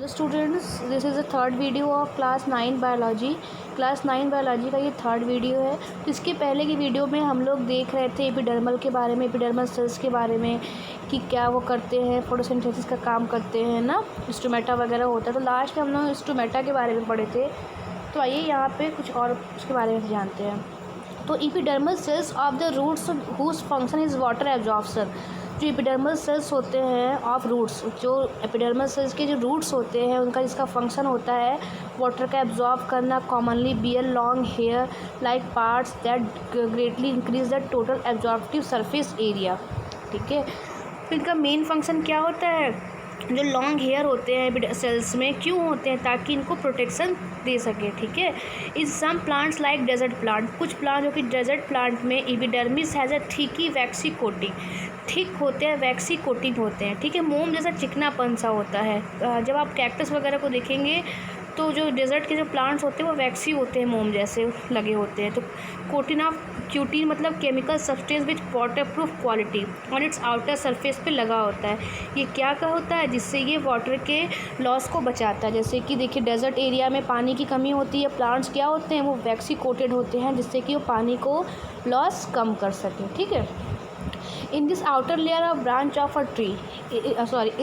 Students, this is the third video of class 9 biology. Class 9 biology का ये third video है। तो इसके पहले की वीडियो में हम लोग देख रहे थे एपिडर्मल के बारे में, एपिडर्मल सेल्स के बारे में कि क्या वो करते हैं, फोटोसिंथेसिस का काम करते हैं ना, स्टोमेटा वगैरह होता है। तो लास्ट में हम लोग स्टोमेटा के बारे में पढ़े थे। तो आइए यहाँ पे कुछ और उसके बारे में जानते हैं। तो epidermal cells of the roots whose function is water absorption. जो एपिडर्मल सेल्स होते हैं ऑफ रूट्स, जो एपिडर्मल सेल्स के जो रूट्स होते हैं उनका जिसका फंक्शन होता है वाटर का एब्जॉर्ब करना, commonly bear long hair like parts that greatly increase the total absorptive surface area. ठीक है, तो इनका मेन फंक्शन क्या होता है, जो लॉन्ग हेयर होते हैं सेल्स में क्यों होते हैं, ताकि इनको प्रोटेक्शन दे सके। ठीक है, is some plants like desert plant, कुछ प्लांट जो कि डेजर्ट प्लांट में epidermis has a thick waxy coating, thick होते हैं, वैक्सी कोटिंग होते हैं। ठीक है, मोम जैसा चिकनापन सा होता है। जब आप कैक्टस वगैरह को देखेंगे तो जो डेजर्ट के जो प्लांट्स होते हैं वो वैक्सी होते हैं, मोम जैसे लगे होते हैं। तो कोटिन ऑफ क्यूटीन मतलब chemical substance which water proof quality on it's outer surface पे लगा होता है। ये क्या होता है, जिससे ये वाटर के लॉस को बचाता है। जैसे कि देखिए डेजर्ट एरिया में पानी की कमी होती है, प्लांट्स क्या होते हैं, वो वैक्सी कोटेड होते हैं, जिससे कि वो पानी को लॉस कम कर सकें। ठीक है, in this outer layer of branch of a tree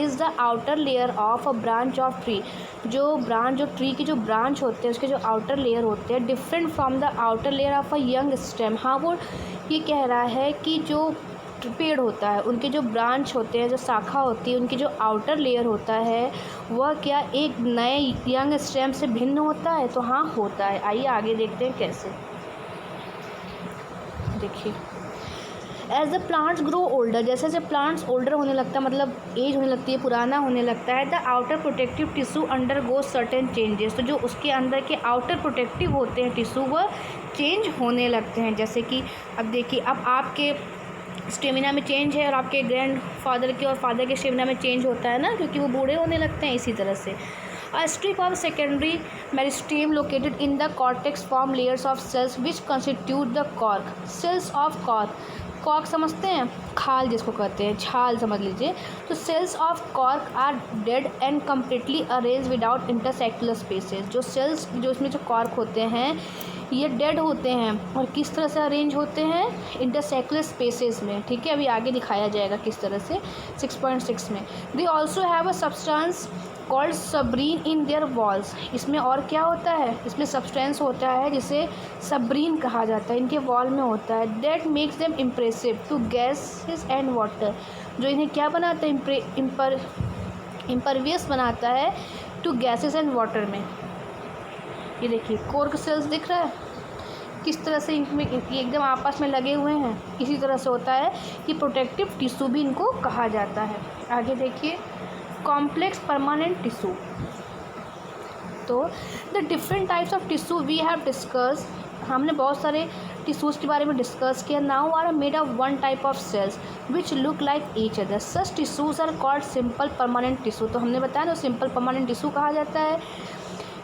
is the outer layer of a branch of tree, जो ट्री की जो ब्रांच होते हैं उसके जो आउटर लेयर होते हैं different from the outer layer of a young stem. हाँ, वो ये कह रहा है कि जो पेड़ होता है उनके जो ब्रांच होते हैं, जो शाखा होती है, उनकी जो आउटर लेयर होता है वह क्या एक नए यंग स्टेम से भिन्न होता है। तो हाँ, होता है। आइए आगे देखते हैं कैसे। देखिए, as the plants grow older, जैसे जैसे प्लांट्स ओल्डर होने लगता है, मतलब एज होने लगती है, पुराना होने लगता है, the outer protective tissue under go certain changes. तो जो उसके अंदर के आउटर प्रोटेक्टिव होते हैं टिश्यू वह चेंज होने लगते हैं। जैसे कि अब देखिए, अब आपके स्टेमिना में चेंज है और आपके ग्रैंड फादर के और फादर के स्टेमिना में चेंज होता है ना, क्योंकि वो बूढ़े होने लगते हैं। इसी तरह से A strip of secondary meristem located in the cortex form layers of cells which constitute the cork. Cells of cork, cork समझते हैं, खाल जिसको कहते हैं, छाल समझ लीजिए। तो cells of cork are dead and completely arrange without intercellular spaces. जो सेल्स जो इसमें जो कॉर्क होते हैं ये डेड होते हैं और किस तरह से अरेंज होते हैं, इंटरसेक्युलर स्पेसेस में। ठीक है, अभी आगे दिखाया जाएगा किस तरह से 6.6 में। They also have a substance called suberin in their walls. इसमें और क्या होता है, इसमें सब्सटेंस होता है जिसे सब्रीन कहा जाता है, इनके वॉल में होता है। That makes them impressive to gases and water, जो इन्हें क्या बनाता है, इम्परवियस बनाता है टू गैसेस एंड वाटर में। ये देखिए कोर्क सेल्स दिख रहा है किस तरह से इनमें एकदम आपस में लगे हुए हैं। इसी तरह से होता है कि प्रोटेक्टिव टिश्यू भी इनको कहा जाता है। आगे देखिए, कॉम्प्लेक्स परमानेंट टिश्यू। तो the different types of tissue we have discuss, हमने बहुत सारे टिश्यूज़ के बारे में डिस्कस किया। Now are made of one type of cells which look like each other, such tissues are called simple permanent tissue. तो हमने बताया ना, सिंपल परमानेंट टिश्यू कहा जाता है।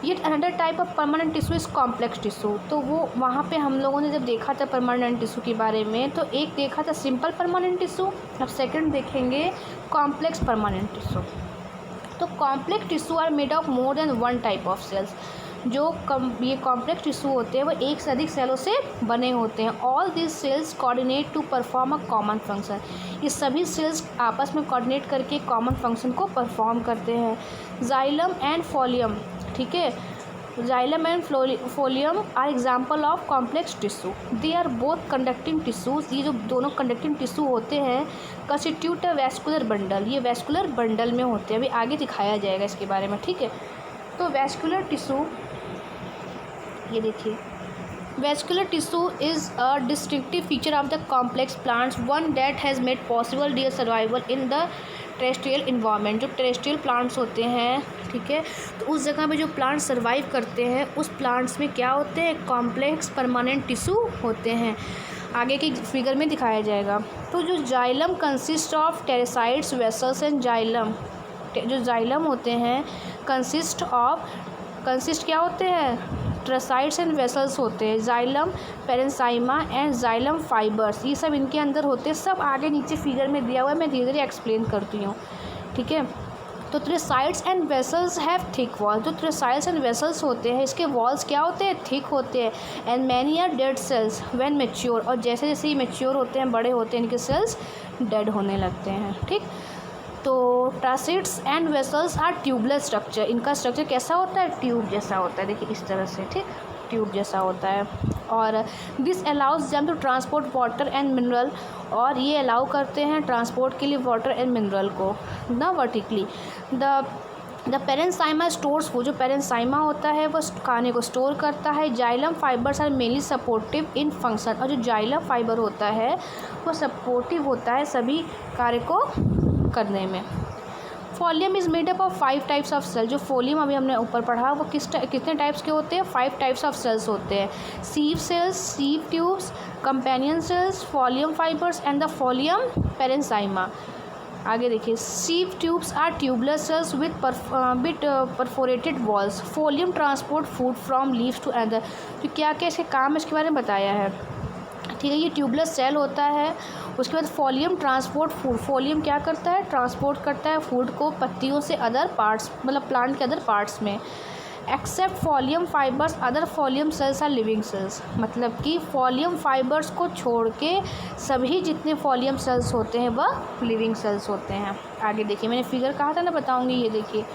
Yet another type of permanent tissue is complex tissue. तो वो वहाँ पे हम लोगों ने जब देखा था परमानेंट टिश्यू के बारे में, तो एक देखा था सिंपल परमानेंट टिश्यू, अब सेकंड देखेंगे कॉम्प्लेक्स परमानेंट टिश्यू। तो complex tissue are made of more than one type of cells. जो ये कॉम्प्लेक्स टिश्यू होते हैं वो एक से अधिक सेलों से बने होते हैं। All this cells coordinate to perform a common function. ये सभी सेल्स आपस में कोऑर्डिनेट करके कॉमन फंक्शन को परफॉर्म करते हैं। जाइलम एंड फोलियम, ठीक है, xylem and phloem are example of complex tissue. They are both conducting tissues. ये जो दोनों कंडक्टिंग टिश्यू होते हैं कंस्टिट्यूट अ वैस्कुलर बंडल, ये वैस्कुलर बंडल में होते हैं। अभी आगे दिखाया जाएगा इसके बारे में। ठीक है, तो वैस्कुलर टिश्यू, ये देखिए, vascular tissue is a distinctive feature of the complex plants, one that has made possible their survival in the terrestrial environment. जो टेरेस्ट्रियल प्लांट्स होते हैं, ठीक है, तो उस जगह पे जो प्लांट्स सर्वाइव करते हैं उस प्लांट्स में क्या होते हैं, कॉम्प्लेक्स परमानेंट टिश्यू होते हैं। आगे की फिगर में दिखाया जाएगा। तो जो xylem consist of tracheids vessels and xylem, जो जाइलम होते हैं कंसिस्ट क्या होते हैं, ट्रेसाइड्स एंड वेसल्स होते हैं। जाइलम पेरेंसाइमा एंड जाइलम फाइबर्स, ये सब इनके अंदर होते हैं। सब आगे नीचे फिगर में दिया हुआ है, मैं धीरे धीरे एक्सप्लेन करती हूँ। ठीक है, तो tracheids and vessels have thick walls, जो थ्रेसाइड्स एंड वेसल्स होते हैं इसके वॉल्स क्या होते हैं, थिक होते हैं। And many are dead cells when mature, और जैसे जैसे ये मैच्योर होते हैं, बड़े होते हैं, इनके सेल्स डेड होने लगते हैं। ठीक, तो tracheids and vessels are tubeless structure, इनका स्ट्रक्चर कैसा होता है, ट्यूब जैसा होता है, देखिए इस तरह से, ठीक, ट्यूब जैसा होता है। और this allows them to transport water and mineral, और ये अलाउ करते हैं ट्रांसपोर्ट के लिए वाटर एंड मिनरल को ना वर्टिकली। द पेरेंसाइमा स्टोर्स, वो जो पेरेंसाइमा होता है वो खाने को स्टोर करता है। Xylem fibres are mainly supportive in function, और जो जाइलम फाइबर होता है वो सपोर्टिव होता है सभी कार्य को करने में। Phloem is made up of 5 types of cell, जो फोलियम अभी हमने ऊपर पढ़ा वो कितने टाइप्स के होते हैं, 5 टाइप्स ऑफ सेल्स होते हैं। Sieve cells, sieve tubes, companion cells, phloem fibres and the phloem parenchyma. आगे देखिए, sieve tubes are tubeless cells with perforated walls. Phloem transport food from leaves to other, तो क्या क्या इसके काम इसके बारे में बताया है। ठीक है, ये ट्यूबलेस सेल होता है। उसके बाद फोलियम ट्रांसपोर्ट फूड, फोलियम क्या करता है, ट्रांसपोर्ट करता है फूड को पत्तियों से अदर पार्ट्स, मतलब प्लांट के अदर पार्ट्स में। Except phloem fibres other phloem cells are living cells, मतलब कि फोलियम फाइबर्स को छोड़ के सभी जितने फोलियम सेल्स होते हैं वह लिविंग सेल्स होते हैं। आगे देखिए, मैंने फिगर कहा था ना बताऊंगी, ये देखिए,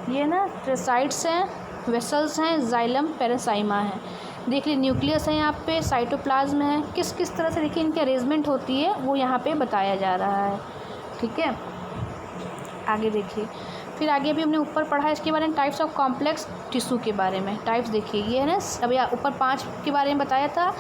ये ना थ्रेसाइड्स हैं, वेसल्स हैं, जाइलम पेरेंसाइमा है। देख लीजिए, न्यूक्लियस है यहाँ पे, साइटोप्लाज्म है, किस किस तरह से देखिए इनकी अरेंजमेंट होती है वो यहाँ पे बताया जा रहा है। ठीक है, आगे देखिए, फिर आगे भी हमने ऊपर पढ़ा है इसके बारे में, टाइप्स ऑफ कॉम्प्लेक्स टिश्यू के बारे में। टाइप्स देखिए, ये है ना, अभी ऊपर 5 के बारे में बताया था,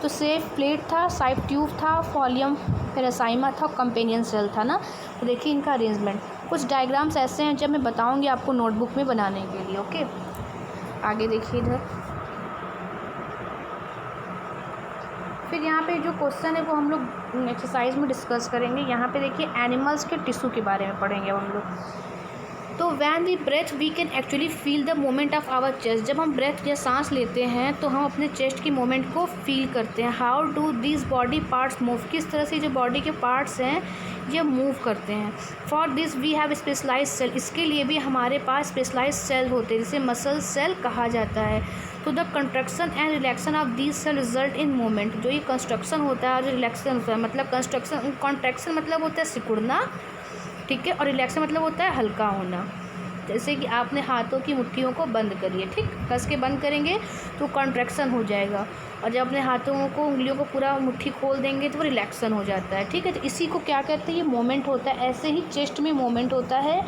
तो सेफ प्लेट था, साइफ ट्यूब था, फोलियम पेरेंसाइमा था, कंपेनियन सेल था ना। तो देखिए इनका अरेंजमेंट, कुछ डायग्राम्स ऐसे हैं जब मैं बताऊँगी आपको नोटबुक में बनाने के लिए। ओके, आगे देखिए इधर, फिर यहाँ पे जो क्वेश्चन है वो हम लोग एक्सरसाइज में डिस्कस करेंगे। यहाँ पे देखिए एनिमल्स के टिश्यू के बारे में पढ़ेंगे हम लोग। तो when we breath we can actually feel the moment of our chest, जब हम ब्रेथ या सांस लेते हैं तो हम अपने चेस्ट की मोमेंट को फील करते हैं। How do this body parts move, किस तरह से जो बॉडी के पार्ट्स हैं ये मूव करते हैं। For this we have specialise cell, इसके लिए भी हमारे पास स्पेशलाइज सेल होते हैं जिसे मसल सेल कहा जाता है। तो the construction and relaxation of this cell result in movement, जो ये कंस्ट्रक्शन होता है और रिलैक्शन होता है, मतलब कॉन्ट्रैक्शन मतलब होता है सिकुड़ना, ठीक है, और रिलैक्शन मतलब होता है हल्का होना। जैसे कि आपने हाथों की मुट्ठियों को बंद करिए, ठीक, कस के बंद करेंगे तो कॉन्ट्रैक्शन हो जाएगा, और जब अपने हाथों को उंगलियों को पूरा मुट्ठी खोल देंगे तो वो रिलैक्शन हो जाता है। ठीक है, तो इसी को क्या कहते हैं, ये मोमेंट होता है। ऐसे ही चेस्ट में मोमेंट होता है,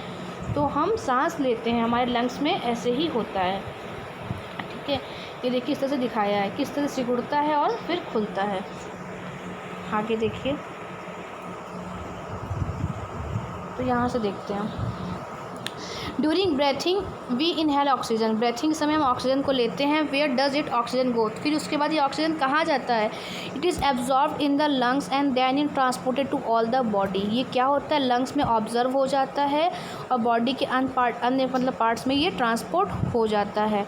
तो हम सांस लेते हैं हमारे लंग्स में ऐसे ही होता है। ठीक है, ये देखिए इस तरह से दिखाया है, किस तरह से सिकुड़ता है और फिर खुलता है। आगे देखिए, तो यहाँ से देखते हैं, during breathing we inhale oxygen, breathing समय हम ऑक्सीजन को लेते हैं। Where does it oxygen go, फिर उसके बाद ये ऑक्सीजन कहाँ जाता है, it is absorb in the lungs and then in transported to all the body, ये क्या होता है, लंग्स में ऑब्जर्व हो जाता है और बॉडी के अन्य मतलब पार्ट्स में ये ट्रांसपोर्ट हो जाता है।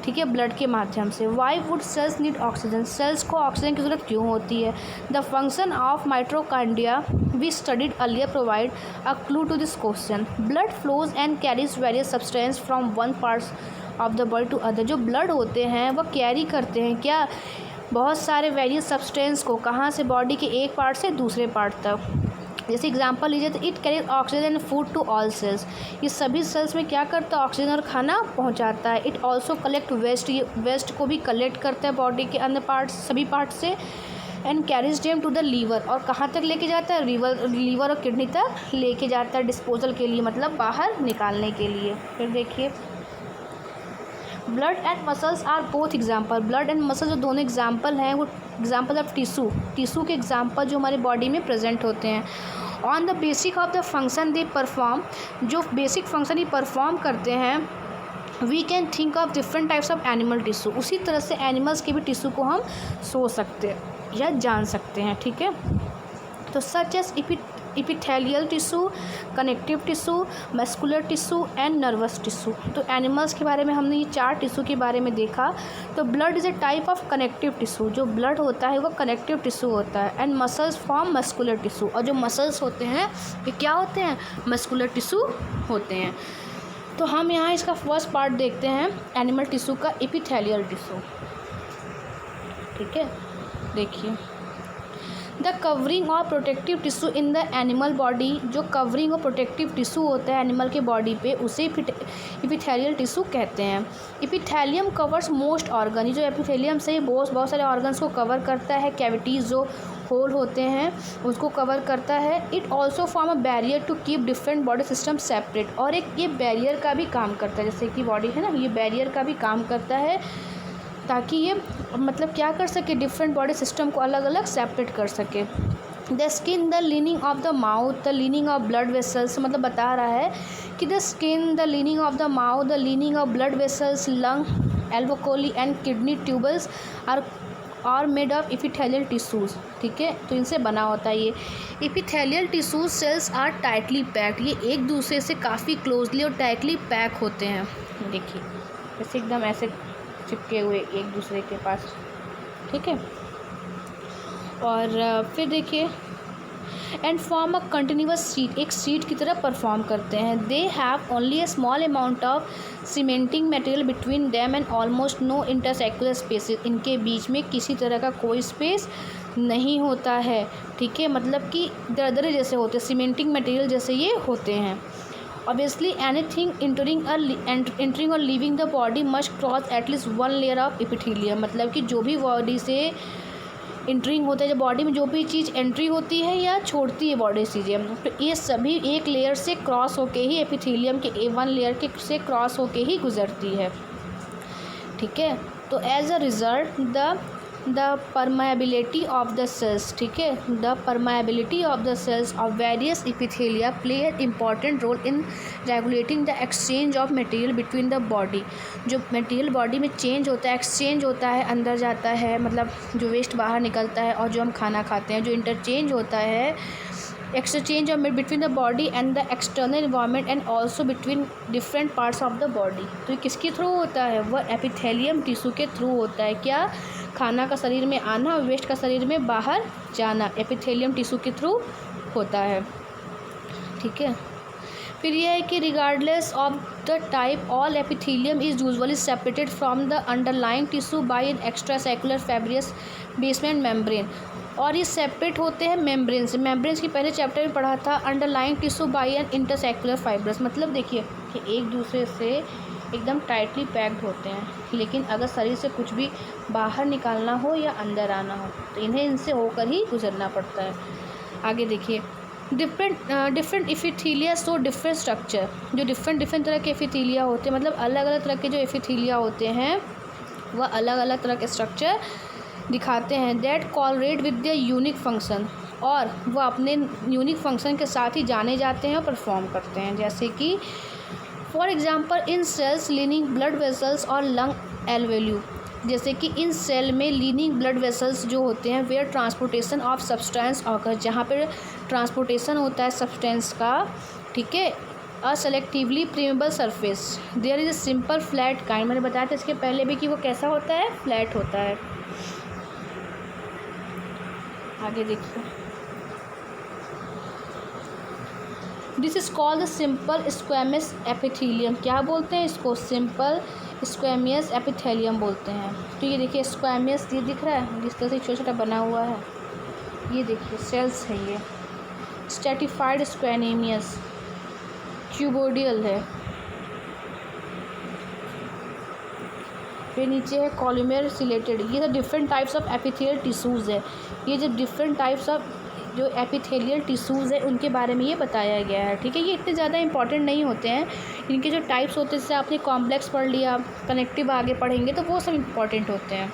ठीक है, ब्लड के माध्यम से। Why would cells need oxygen, cells को ऑक्सीजन की ज़रूरत क्यों होती है। The function of mitochondria we studied earlier provide a clue to this question. Blood flows and carries various substance from one parts of the body to other, जो blood होते हैं वह कैरी करते हैं क्या, बहुत सारे वेरियस सब्सटेंस को, कहाँ से, बॉडी के एक पार्ट से दूसरे पार्ट तक। जैसे एग्जांपल लीजिए तो it carries oxygen and food to all cells, ये सभी सेल्स में क्या करता है, ऑक्सीजन और खाना पहुंचाता है। इट ऑल्सो कलेक्ट वेस्ट, ये वेस्ट को भी कलेक्ट करता है बॉडी के अन्य पार्ट्स, सभी पार्ट से। And carries them to the liver, और कहाँ तक लेके जाता है, लीवर और किडनी तक लेके जाता है डिस्पोजल के लिए, मतलब बाहर निकालने के लिए। फिर देखिए, blood and muscles are both example, blood and muscle जो दोनों एग्जाम्पल हैं वो एग्जाम्पल ऑफ टिश्यू के एग्जाम्पल जो हमारे बॉडी में प्रेजेंट होते हैं। On the basic of the function they perform, जो बेसिक फंक्शन ही परफॉर्म करते हैं, we can think of different types of animal tissue, उसी तरह से एनिमल्स के भी टिश्यू को हम सोच सकते हैं या जान सकते हैं। ठीक है, तो such as epithelial tissue, connective tissue, muscular tissue and nervous tissue. तो एनिमल्स के बारे में हमने ये 4 टिश्यू के बारे में देखा। तो blood is a type of connective tissue, जो ब्लड होता है वो कनेक्टिव टिश्यू होता है। And muscles form muscular tissue, और जो मसल्स होते हैं ये क्या होते हैं, मस्कुलर टिश्यू होते हैं। तो हम यहाँ इसका फर्स्ट पार्ट देखते हैं एनिमल टिश्यू का, एपिथेलियल टिश्यू। ठीक है, देखिए द कवरिंग और protective tissue in the animal body, जो कवरिंग और प्रोटेक्टिव टिश्यू होता है एनिमल के बॉडी पे, उसे एपिथेलियल टिश्यू कहते हैं। एपिथेलियम कवर्स मोस्ट ऑर्गन, ये जो एपिथेलियम से बहुत सारे ऑर्गन्स को कवर करता है, कैविटीज़ जो होल होते हैं उसको कवर करता है। It also form a barrier to keep different body system separate, और एक ये बैरियर का भी काम करता है, जैसे कि बॉडी है ना, ये बैरियर का भी काम करता है ताकि ये मतलब क्या कर सके, डिफरेंट बॉडी सिस्टम को अलग अलग सेपरेट कर सके। The skin, the lining of the mouth, the lining of blood vessels, मतलब बता रहा है कि the skin, the lining of the mouth, the lining of blood vessels, lung, एल्वोकोली and kidney tubules are made of epithelial tissues. ठीक है, तो इनसे बना होता है ये epithelial tissues. Cells are tightly packed, ये एक दूसरे से काफ़ी क्लोजली और टाइटली पैक होते हैं। देखिए जैसे एकदम ऐसे चिपके हुए एक दूसरे के पास। ठीक है, और फिर देखिए and form a continuous sheet, एक शीट की तरह परफॉर्म करते हैं। They have only a small amount of cementing material between them and almost no intercellular spaces, इनके बीच में किसी तरह का कोई स्पेस नहीं होता है। ठीक है, मतलब कि दरदरे जैसे होते हैं, सीमेंटिंग मटेरियल जैसे ये होते हैं। Obviously, anything entering or leaving the body must cross at least one layer of epithelium, मतलब कि जो भी बॉडी से इंटरिंग होता है, जब बॉडी में जो भी चीज़ एंट्री होती है या छोड़ती है बॉडी चीज़ें, तो ये सभी एक लेयर से क्रॉस होके ही, एपिथेलियम के A1 लेयर के से क्रॉस होके ही गुजरती है। ठीक है, तो as a result the permeability of the cells, ठीक है, the permeability of the cells of various epithelia play an important role in regulating the exchange of material between the body. जो मटेरियल बॉडी में change होता है, exchange होता है, अंदर जाता है, मतलब जो वेस्ट बाहर निकलता है, और जो हम खाना खाते हैं, जो इंटरचेंज होता है, exchange of between the body and the external environment and also between different parts of the body. तो ये किसके थ्रू होता है, वह एपिथेलियम टिश्यू के थ्रू होता है। क्या, खाना का शरीर में आना और वेस्ट का शरीर में बाहर जाना एपिथेलियम टिश्यू के थ्रू होता है। ठीक है, फिर यह है कि regardless of the type all epithelium is usually separated from the underlying tissue by an extra secular fibrous basement membrane, और ये सेपरेट होते हैं मेम्ब्रेन से। मेम्ब्रेन्स की पहले चैप्टर में पढ़ा था, underlying tissue by an intercellular fibrous, मतलब देखिए कि एक दूसरे से एकदम टाइटली पैक्ड होते हैं, लेकिन अगर शरीर से कुछ भी बाहर निकालना हो या अंदर आना हो तो इन्हें इनसे होकर ही गुजरना पड़ता है। आगे देखिए, different epithelia so different structure, जो डिफरेंट तरह के एपिथेलिया होते हैं, मतलब अलग अलग तरह के जो एपिथेलिया होते हैं वह अलग अलग तरह के स्ट्रक्चर दिखाते हैं। That call rate with the unique function, और वह अपने यूनिक फंक्शन के साथ ही जाने जाते हैं और परफॉर्म करते हैं। जैसे कि for example in cells lining blood vessels और लंग एल्वेल्यू, जैसे कि इन सेल में लीनिंग ब्लड वेसल्स जो होते हैं where transportation of substance occur, जहाँ पर ट्रांसपोर्टेशन होता है सब्सटेंस का। ठीक है, a selectively permeable surface there is a simple flat kind, मैंने बताया था इसके पहले भी कि वो कैसा होता है, फ्लैट होता है। आगे देखिए, this is called the simple squamous epithelium, क्या बोलते हैं इसको, सिंपल स्क्वेमियस एपिथेलियम बोलते हैं। तो ये देखिए स्क्वेमियस, ये दिख रहा है जिस तरह से छोटा छोटा बना हुआ है, ये देखिए सेल्स है, ये स्ट्रेटिफाइड स्क्वेनिमियस ट्यूबोडियल है। फिर नीचे है कॉलुमेर सिलेटेड, ये तो different types of epithelial tissues है। ये जो डिफरेंट टाइप्स ऑफ जो एपिथेलियल टिश्यूज़ है उनके बारे में ये बताया गया है। ठीक है, ये इतने ज़्यादा इंपॉर्टेंट नहीं होते हैं, इनके जो टाइप्स होते हैं, जैसे आपने कॉम्प्लेक्स पढ़ लिया, कनेक्टिव आगे पढ़ेंगे तो वो सब इंपॉर्टेंट होते हैं।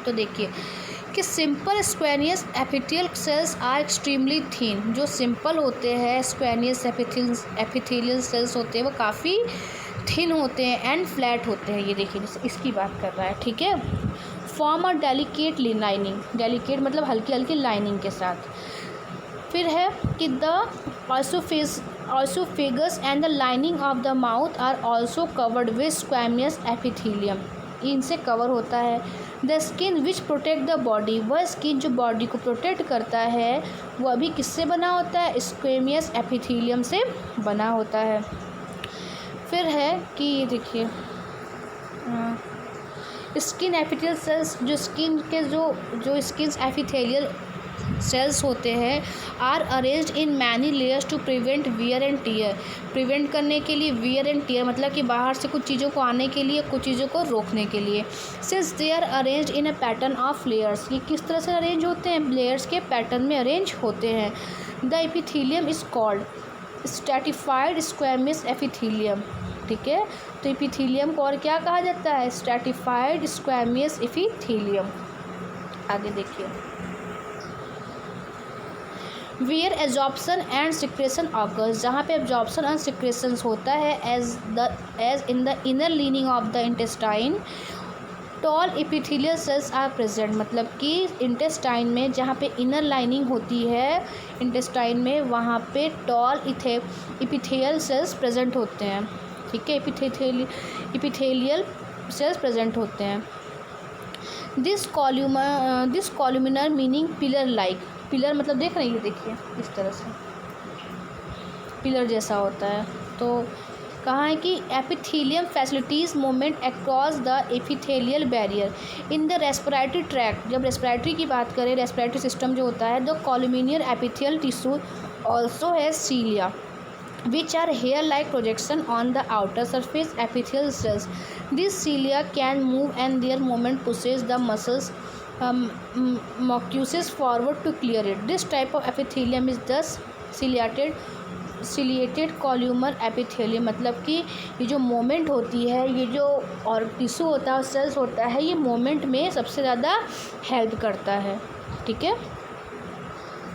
तो देखिए कि simple squamous epithelial cells are extremely thin, जो सिंपल होते हैं स्क्वेनियस एपिथेलियल सेल्स होते हैं वो काफ़ी थिन होते हैं एंड फ्लैट होते हैं। ये देखिए इसकी बात कर रहा है। ठीक है, फॉर्म और डेलिकेट लाइनिंग, डेलिकेट मतलब हल्की हल्की लाइनिंग के साथ। फिर है कि the oesophagus and the lining of the mouth are also covered with squamous epithelium, इनसे कवर होता है। The skin which protect the body, वह स्किन जो बॉडी को प्रोटेक्ट करता है वह भी किससे बना होता है, स्क्वैमस एपिथेलियम से बना होता है। फिर है कि ये देखिए स्किन एपिथेलियल सेल्स, जो स्किन के जो स्किन एपिथेलियल सेल्स होते हैं are arranged in many layers to prevent wear and tear, prevent करने के लिए, वियर एंड टीयर मतलब कि बाहर से कुछ चीज़ों को आने के लिए, कुछ चीज़ों को रोकने के लिए। Since they are arranged in a pattern of layers, ये किस तरह से अरेंज होते हैं, लेयर्स के पैटर्न में अरेंज होते हैं। The epithelium is called stratified squamous epithelium, ठीक है। तो एपिथेलियम को और क्या कहा जाता है, स्ट्रैटिफाइड स्क्वैमस एपिथेलियम। आगे देखिए where absorption and secretion occurs, जहाँ पे एब्जॉर्प्शन एंड सिक्रेशंस होता है as in the inner lining of the intestine tall epithelial cells are present, मतलब कि इंटेस्टाइन में जहाँ पे इनर लाइनिंग होती है इंटेस्टाइन में वहाँ पे टॉल एपिथेलियल सेल्स प्रेजेंट होते हैं, ठीक है, एपिथेलियल सेल्स प्रेजेंट होते हैं। This columnar meaning pillar like, pillar मतलब देख रहे हैं, ये देखिए इस तरह से पिलर जैसा होता है। तो कहा है कि epithelium facilities movement across the epithelial barrier in the respiratory tract, जब रेस्पिरेटरी की बात करें, रेस्पिरेटरी सिस्टम जो होता है, the columnar epithelial tissue also has cilia which are hair-like projection on the outer surface epithelial cells. These cilia can move and their movement pushes the muscles mucosis forward to clear it. This type of epithelium is thus ciliated columnar epithelium, मतलब कि ये जो moment होती है, ये जो और tissue होता है, सेल्स होता है, ये मोमेंट में सबसे ज़्यादा हेल्प करता है, ठीक है।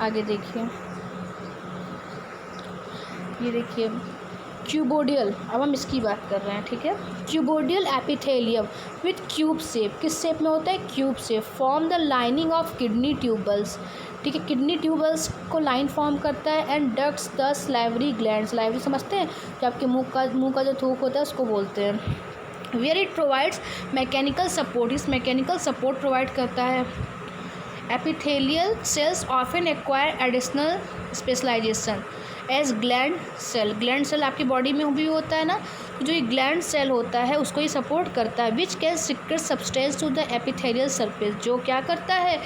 आगे देखिए ये देखिए क्यूबोडियल, अब हम इसकी बात कर रहे हैं, ठीक है। Cuboidal epithelium with cube shape, किस शेप में होता है, cube shape, form the lining of kidney tubules, ठीक है, किडनी ट्यूबल्स को लाइन फॉर्म करता है। And ducts the salivary gland, salivary समझते हैं, जो आपके मुंह का जो थूक होता है उसको बोलते हैं। Where it provides mechanical support, इस मैकेनिकल सपोर्ट प्रोवाइड करता है। Epithelial cells often acquire additional specialisation as gland cell, gland cell आपकी बॉडी में भी होता है ना, तो जो ये ग्लैंड सेल होता है उसको ये सपोर्ट करता है। Which can secrete substance to the epithelial surface, जो क्या करता है,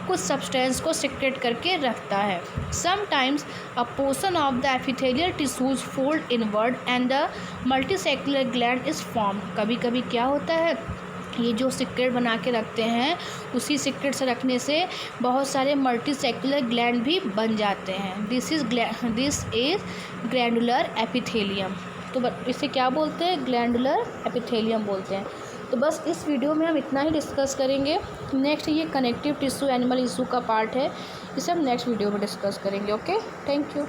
कुछ सब्सटेंस को सिक्रेट करके रखता है। Sometimes a portion of the epithelial tissues fold inward and the multicellular gland is form, कभी कभी क्या होता है, ये जो सिक्रेट बना के रखते हैं उसी सिक्रेट से रखने से बहुत सारे मल्टीसेक्युलर ग्लैंड भी बन जाते हैं। दिस इज़ ग्लैंडुलर एपिथेलियम, तो इसे क्या बोलते हैं, ग्लैंडुलर एपिथेलियम बोलते हैं। तो बस इस वीडियो में हम इतना ही डिस्कस करेंगे। नेक्स्ट ये कनेक्टिव टिश्यू एनिमल इशू का पार्ट है, इसे हम नेक्स्ट वीडियो में डिस्कस करेंगे। Okay, thank you.